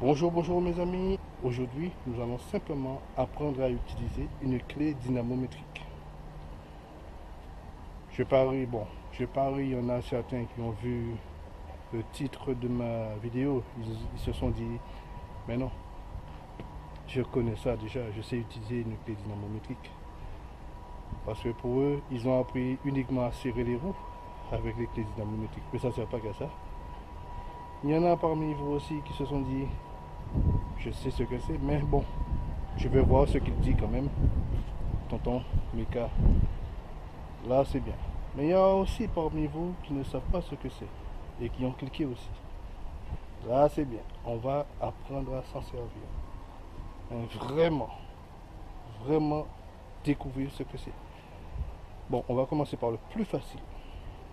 Bonjour mes amis. Aujourd'hui, nous allons simplement apprendre à utiliser une clé dynamométrique. Je parie, il y en a certains qui ont vu le titre de ma vidéo. Ils se sont dit, mais non, je connais ça déjà, je sais utiliser une clé dynamométrique. Parce que pour eux, ils ont appris uniquement à serrer les roues avec les clés dynamométriques. Mais ça ne sert pas qu'à ça. Il y en a parmi vous aussi qui se sont dit, je sais ce que c'est, mais bon, je vais voir ce qu'il dit quand même. Tonton Mika, là c'est bien. Mais il y a aussi parmi vous qui ne savent pas ce que c'est et qui ont cliqué aussi. Là c'est bien. On va apprendre à s'en servir. Vraiment découvrir ce que c'est. Bon, on va commencer par le plus facile.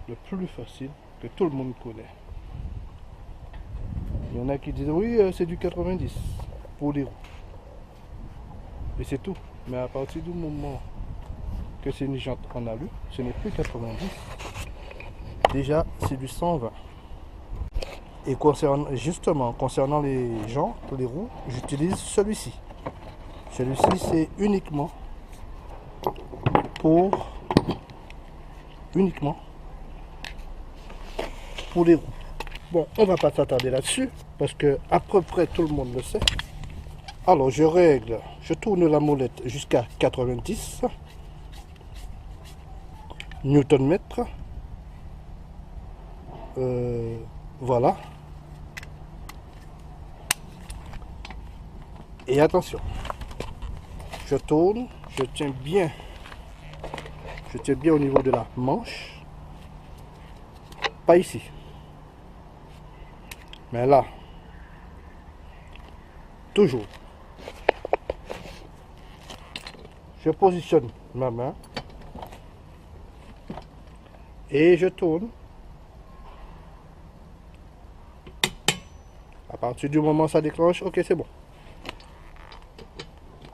Le plus facile que tout le monde connaît. Il y en a qui disent oui, c'est du 90 pour les roues. Et c'est tout. Mais à partir du moment que c'est une jante en alu, ce n'est plus 90. Déjà, c'est du 120. Et concernant les jantes, les roues, j'utilise celui-ci. Celui-ci, c'est uniquement pour les roues. Bon, on va pas s'attarder là-dessus, parce que à peu près tout le monde le sait. Alors, je tourne la molette jusqu'à 90 Newton-mètre. Voilà. Et attention, je tourne, je tiens bien au niveau de la manche. Pas ici. Mais là, toujours, je positionne ma main et je tourne. À partir du moment où ça déclenche, ok, c'est bon.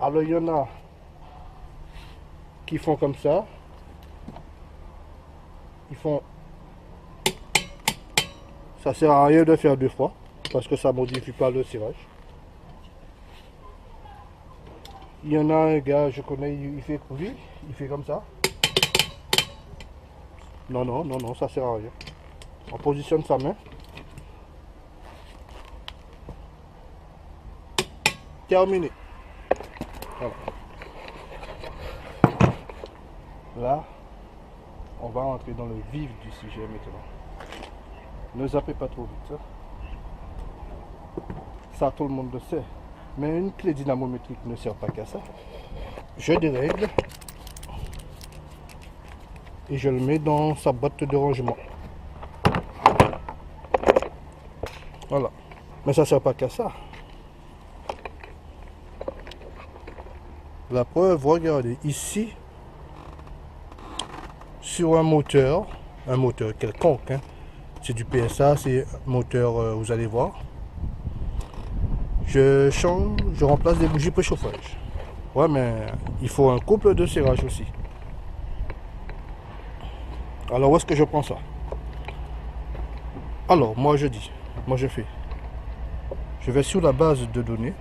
Alors, il y en a qui font comme ça. Ils font... Ça sert à rien de faire deux fois parce que ça modifie pas le tirage. Il y en a un gars, je connais, il fait comme ça. Non, ça sert à rien. On positionne sa main. Terminé. Voilà. Là, on va entrer dans le vif du sujet maintenant. Ne zappez pas trop vite. Ça, tout le monde le sait. Mais une clé dynamométrique ne sert pas qu'à ça. Je dérègle. Et je le mets dans sa boîte de rangement. Voilà. Mais ça ne sert pas qu'à ça. La preuve, regardez, ici, sur un moteur quelconque, hein. C'est du PSA, c'est un moteur, vous allez voir. Je remplace des bougies préchauffage. Ouais, mais il faut un couple de serrage aussi. Alors, où est-ce que je prends ça? Alors, moi je fais. Je vais sur la base de données.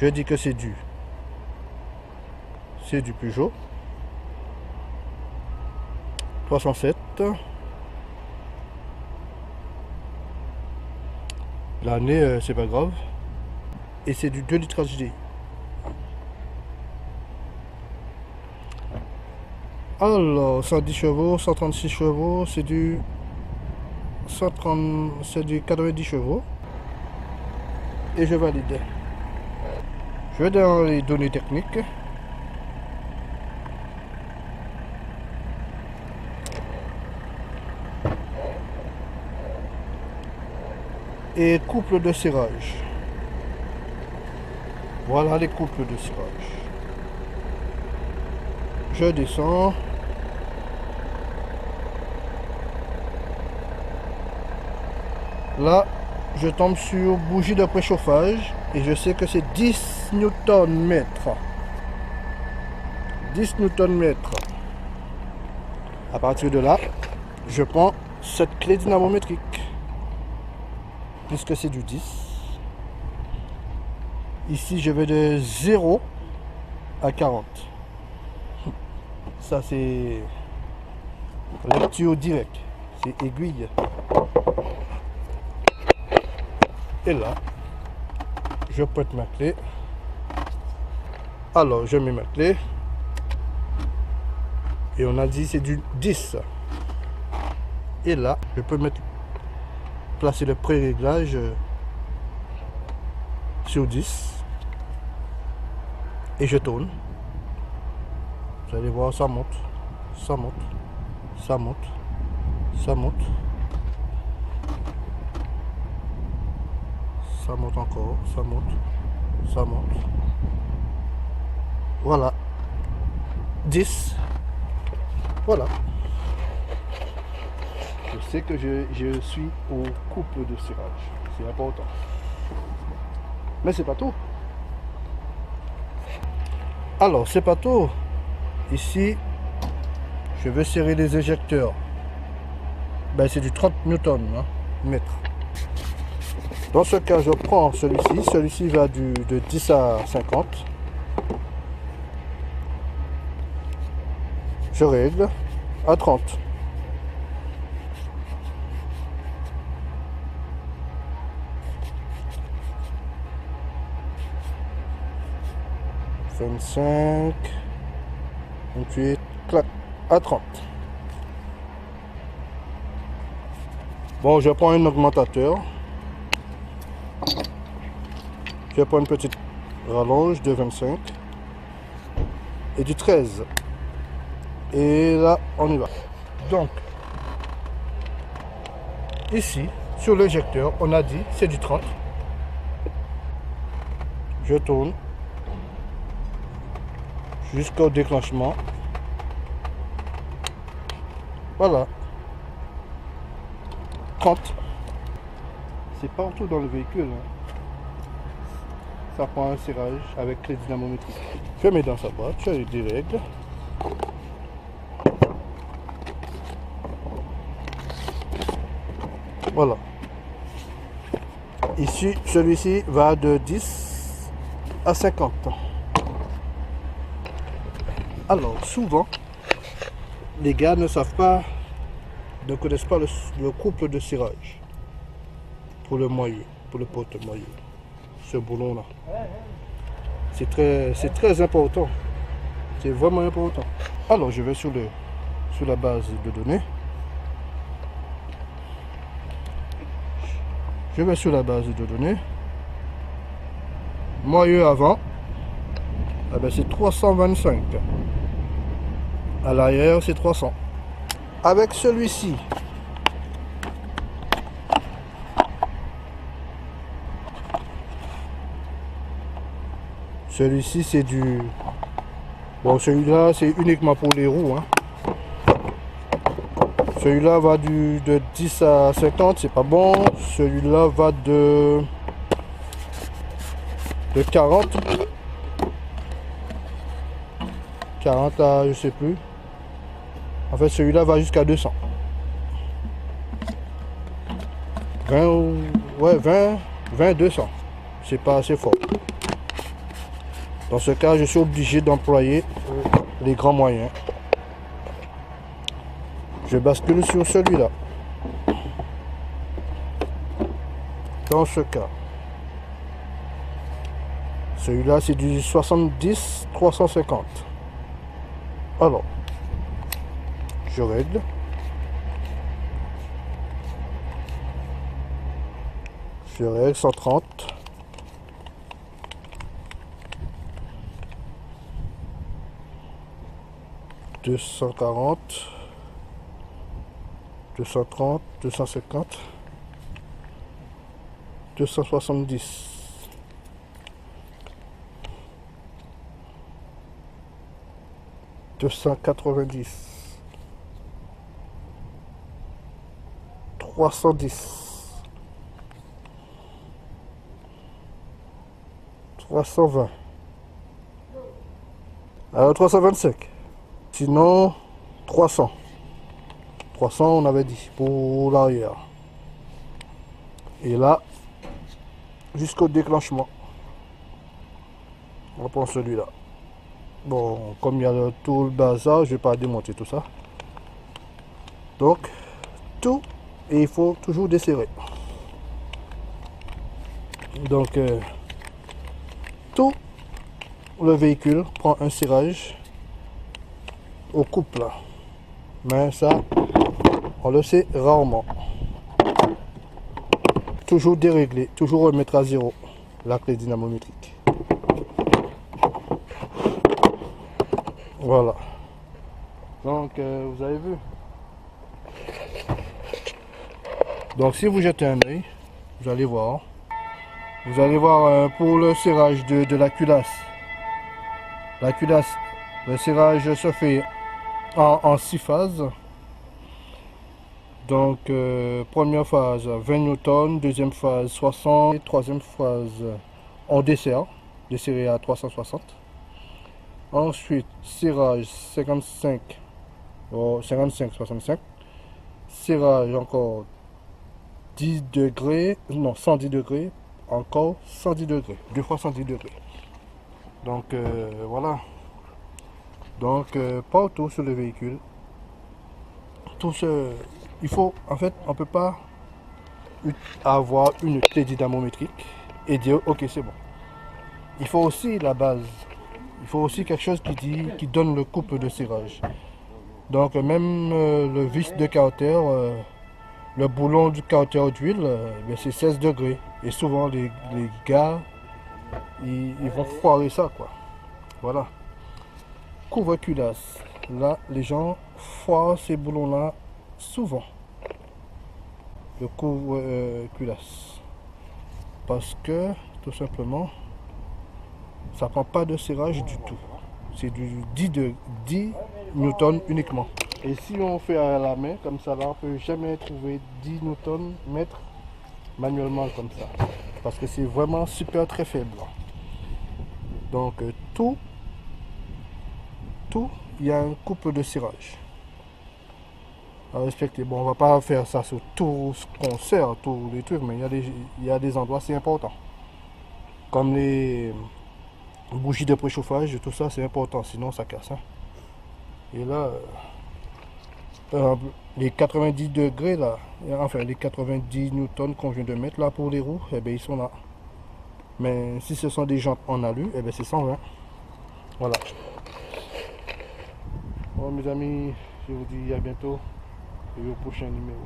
Je dis que c'est du Peugeot 307. L'année, c'est pas grave. Et c'est du 2 litres HD. Alors, 110 chevaux, 136 chevaux, c'est du 90 chevaux. Et je valide. Je vais dans les données techniques. Et couple de serrage. Voilà les couples de serrage. Je descends. Là, je tombe sur bougie de préchauffage et je sais que c'est 10 Nm. 10 Nm. À partir de là, je prends cette clé dynamométrique. puisque c'est du 10. Ici, je vais de 0 à 40. Ça, c'est lecture directe. C'est aiguille. Et là, je pointe ma clé. Alors, je mets ma clé. Et on a dit c'est du 10. Et là, je peux placer le pré-réglage sur 10. Et je tourne. Vous allez voir, ça monte. Ça monte. Ça monte. Ça monte. Ça monte encore. Ça monte. Ça monte. Voilà. 10. Voilà. Je sais que je suis au couple de cirage. C'est important. Mais c'est pas tout. Alors, c'est pas tout. Ici, je vais serrer les éjecteurs. Ben, c'est du 30 newton, hein, mètre. Dans ce cas, je prends celui-ci. Celui-ci va de 10 à 50. Je règle à 30. « 25, 28, clac, à 30. » Bon, je prends un augmentateur. Je prends une petite rallonge de 25 et du 13. Et là, on y va. Donc, ici, sur l'éjecteur, on a dit c'est du 30. Je tourne jusqu'au déclenchement. Voilà. 30. C'est partout dans le véhicule. Hein. Ça prend un serrage avec clé dynamométrique. Je mets dans sa boîte, je dérègle. Voilà. Ici, celui-ci va de 10 à 50. Alors, souvent, les gars ne savent pas, ne connaissent pas le couple de cirage pour le moyeu, pour le porte-moyeu. Ce boulon-là. C'est très important. C'est vraiment important. Alors, je vais sur la base de données. Je vais sur la base de données. Moyeu avant, eh ben c'est 325. À l'arrière, c'est 300. Avec celui-ci, c'est du... Bon, celui-là, c'est uniquement pour les roues. Hein. Celui-là va de 10 à 50, c'est pas bon. Celui-là va de 40. 40 à je sais plus. En fait, celui-là va jusqu'à 200. 20, 200. C'est pas assez fort. Dans ce cas, je suis obligé d'employer les grands moyens. Je bascule sur celui-là. Dans ce cas, celui-là, c'est du 70-350. Alors, je règle. Je règle 130. « 240, 230, 250, 270, 290, 310, 320, alors 325. Sinon, 300. 300, on avait dit, pour l'arrière. Et là, jusqu'au déclenchement. On prend celui-là. Bon, comme il y a tout le bazar, je ne vais pas démonter tout ça. Donc, tout, et il faut toujours desserrer. Donc, tout le véhicule prend un serrage au couple. Mais ça, on le sait rarement. Toujours dérégler, toujours remettre à zéro la clé dynamométrique. Voilà. Donc, vous avez vu. Donc, si vous jetez un œil, vous allez voir. Vous allez voir pour le serrage de la culasse. La culasse, le serrage se fait en 6 phases. Donc, première phase 20 newtons, deuxième phase 60, et troisième phase on desserre, desserré à 360. Ensuite, serrage 55, 65. Serrage encore 10 degrés, non 110 degrés, encore 110 degrés, 2 fois 110 degrés. Donc, voilà. Donc, partout sur le véhicule, tout ce... Il faut, en fait, on ne peut pas avoir une clé dynamométrique et dire ok c'est bon. Il faut aussi la base. Il faut aussi quelque chose qui donne le couple de serrage. Donc même le vis de carter, le boulon du carter d'huile, c'est 16 degrés. Et souvent les gars, ils vont foirer ça quoi. Voilà. Couvre-culasse. Là, les gens foirent ces boulons-là souvent. Le couvre-culasse. Parce que, tout simplement, ça prend pas de serrage du tout. C'est du 10 newtons uniquement. Et si on fait à la main, comme ça, là, on peut jamais trouver 10 newtons mètres manuellement comme ça. Parce que c'est vraiment super très faible. Donc, tout, il y a un couple de serrage à respecter. Bon, on va pas faire ça sur tout ce qu'on sert, tous les trucs, mais il y a des endroits c'est important. Comme les bougies de préchauffage, tout ça c'est important, sinon ça casse. Hein. Et là, les 90 degrés là, enfin les 90 newtons qu'on vient de mettre là pour les roues, eh bien, ils sont là. Mais si ce sont des jantes en alu, eh bien, c'est 120. Voilà. Bon mes amis, je vous dis à bientôt et au prochain numéro.